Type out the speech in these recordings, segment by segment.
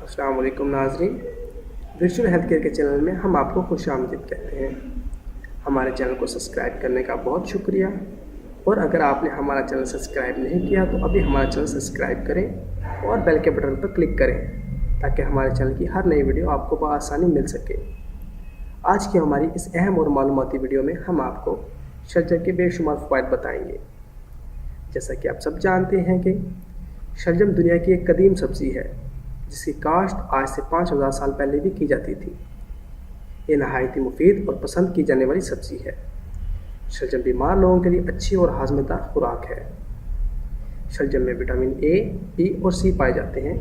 अस्सलाम वालेकुम नाज़रीन। वर्चुअल हेल्थ केयर के चैनल में हम आपको खुशामदीद कहते हैं। हमारे चैनल को सब्सक्राइब करने का बहुत शुक्रिया। और अगर आपने हमारा चैनल सब्सक्राइब नहीं किया तो अभी हमारा चैनल सब्सक्राइब करें और बेल के बटन पर क्लिक करें ताकि हमारे चैनल की हर नई वीडियो आपको बआसानी मिल सके। आज की हमारी इस अहम और मालूमाती वीडियो में हम आपको शलजम के बेशुमार फ़वाइद बताएंगे। जैसा कि आप सब जानते हैं कि शलजम दुनिया की एक कदीम सब्ज़ी है जिसकी काश्त आज से 5000 साल पहले भी की जाती थी। ये नहायत ही मुफीद और पसंद की जाने वाली सब्ज़ी है। शलजम बीमार लोगों के लिए अच्छी और हाज़मेदार खुराक है। शलजम में विटामिन ए, बी और सी पाए जाते हैं,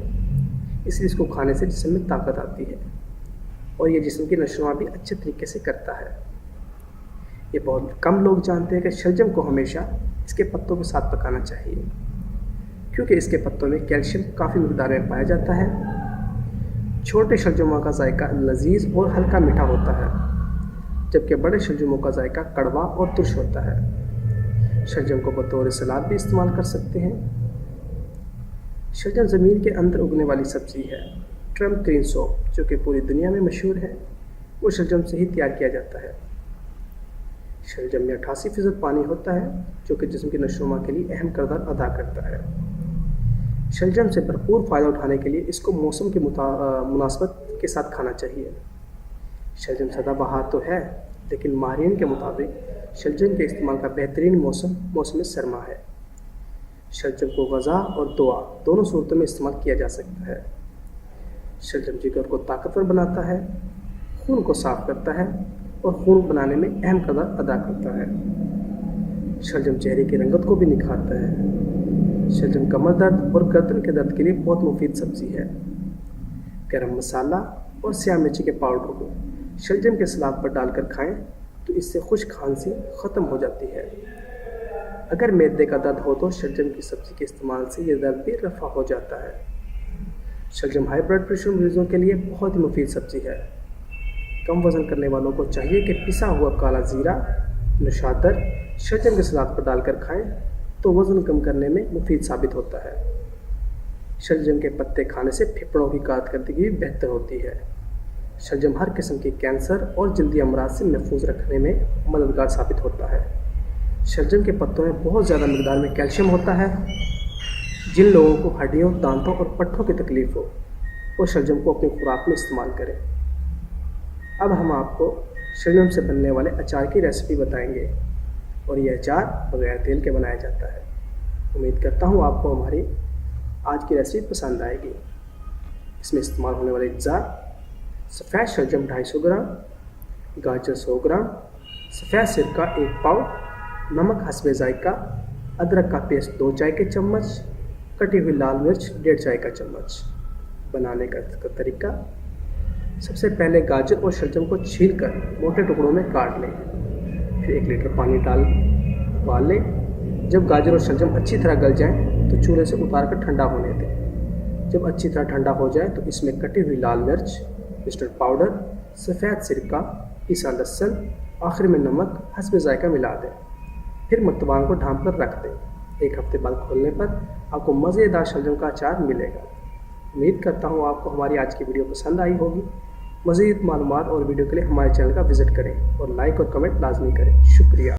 इसलिए इसको खाने से जिस्म में ताकत आती है और ये जिस्म की नशोनुमा भी अच्छे तरीके से करता है। ये बहुत कम लोग जानते हैं कि शलजम को हमेशा इसके पत्तों के साथ पकाना चाहिए क्योंकि इसके पत्तों में कैल्शियम काफ़ी मिकदार में पाया जाता है। छोटे शलजमों का जायका लजीज और हल्का मीठा होता है जबकि बड़े शलजमों का जायका कड़वा और तुर्श होता है। शलजम को बतौर सलाद भी इस्तेमाल कर सकते हैं। शलजम ज़मीन के अंदर उगने वाली सब्ज़ी है। ट्रम्प ग्रीन सोप जो कि पूरी दुनिया में मशहूर है वो शलजम से ही तैयार किया जाता है। शलजम में 88% पानी होता है जो कि जिस्म की नशोनुमा के लिए अहम किरदार अदा करता है। शलजम से भरपूर फ़ायदा उठाने के लिए इसको मौसम के मुनासबत के साथ खाना चाहिए। शलजम सदाबहार तो है लेकिन माहिरीन के मुताबिक शलजम के इस्तेमाल का बेहतरीन मौसम सरमा है। शलजम को ग़ज़ा और दुआ दोनों सूरतों में इस्तेमाल किया जा सकता है। शलजम जिगर को ताकतवर बनाता है, खून को साफ़ करता है और खून बनाने में अहम किरदार अदा करता है। शलजम चेहरे की रंगत को भी निखारता है। शलजम कमर दर्द और गर्दन के दर्द के लिए बहुत मुफीद सब्ज़ी है। गरम मसाला और स्याह मिर्ची के पाउडर को शलजम के सलाद पर डालकर खाएं तो इससे खुश्क खांसी ख़त्म हो जाती है। अगर मैदे का दर्द हो तो शलजम की सब्ज़ी के इस्तेमाल से ये दर्द भी रफ़ा हो जाता है। शलजम हाई ब्लड प्रेशर मरीज़ों के लिए बहुत ही मुफीद सब्ज़ी है। कम वज़न करने वालों को चाहिए कि पिसा हुआ काला ज़ीरा, नशातर शलजम के सलाद पर डालकर खाएं तो वज़न कम करने में मुफीद साबित होता है। शलजम के पत्ते खाने से फेफड़ों की कारकर्दगी भी बेहतर होती है। शलजम हर किस्म के कैंसर और जल्दी अमराज से महफूज रखने में मददगार साबित होता है। शलजम के पत्तों में बहुत ज़्यादा मिकदार में कैल्शियम होता है। जिन लोगों को हड्डियों, दांतों और पट्ठों की तकलीफ़ हो वो शलजम को अपनी खुराक में इस्तेमाल करें। अब हम आपको शलजम से बनने वाले अचार की रेसिपी बताएंगे और यह अचार बगैर तेल के बनाया जाता है। उम्मीद करता हूँ आपको हमारी आज की रेसिपी पसंद आएगी। इसमें इस्तेमाल होने वाले अज्जा: सफ़ेद शलजम 250 ग्राम, गाजर 100 ग्राम, सफ़ेद सिरका 1 पाव, नमक हस्बे ज़ायका, अदरक का पेस्ट 2 चाय के चम्मच, कटी हुई लाल मिर्च 1.5 चाय का चम्मच। बनाने का तरीका: सबसे पहले गाजर और शलजम को छीलकर मोटे टुकड़ों में काट लें। फिर 1 लीटर पानी डाल उबाल लें। जब गाजर और शलजम अच्छी तरह गल जाएं तो चूल्हे से उतार कर ठंडा होने दें। जब अच्छी तरह ठंडा हो जाए तो इसमें कटी हुई लाल मिर्च, मस्टर्ड पाउडर, सफ़ेद सिरका, पिसा लहसुन, आखिर में नमक हस्बे ज़ायका मिला दें। फिर मर्तबान को ढाँप कर रख दें। 1 हफ्ते बाद खोलने पर आपको मज़ेदार शलजम का अचार मिलेगा। उम्मीद करता हूँ आपको हमारी आज की वीडियो पसंद आई होगी। मज़ीद मालूमात और वीडियो के लिए हमारे चैनल का विज़िट करें और लाइक और कमेंट लाजमी करें। शुक्रिया।